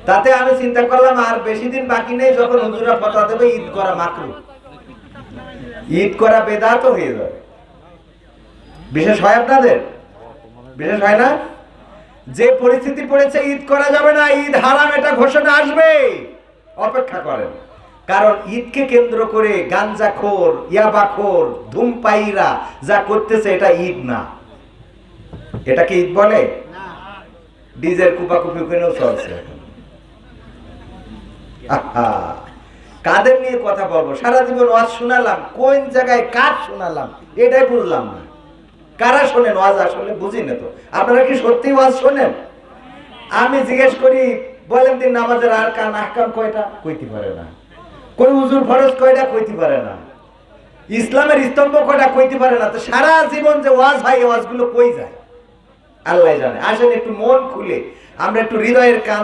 তাতে আমি চিন্তা করলাম আর বেশি দিন বাকি নেই, যখন হুজুরা ফতোয়া দেবে ঈদ করা মাকরুহ, ঈদ করা বেদাত হয়ে যাবে। বিশেষ হয় আপনাদের? বিশেষ হয় না? যে পরিস্থিতি পড়েছে ঈদ করা যাবে না, ঈদ হারাম, এটা ঘোষণা আসবে, অপেক্ষা করেন। কারণ ঈদকে কেন্দ্র করে গাঞ্জাখোর, ইয়াবাখোর, ধূমপায়ীরা যা করতেছে এটা ঈদ না। এটাকে ঈদ বলে? ডিজের কুপাকুপি ওখানেও চলছে। কাদের নিয়ে কথা বলবো? সারা জীবন ওয়াজ শোনালাম, কোন জায়গায় কার শোনালাম এটাই বুঝলাম না। কারা শোনেন ওয়াজ? আসলে বুঝি না তো। আপনারা কি সত্যি ওয়াজ শোনেন? আমি জিজ্ঞেস করি, বলেন দিন নামাজের আর কান আহকাম কয়টা? কইতে পারে না। কোন উজুর ফরজ কয়টা? কইতে পারে না। ইসলামের স্তম্ভ কয়টা? কইতে পারে না। তো সারা জীবন যে ওয়াজ হয়, ওয়াজগুলো কই যায় আল্লাহ জানে। আসেন একটু মন খুলে আমরা একটু হৃদয়ের কান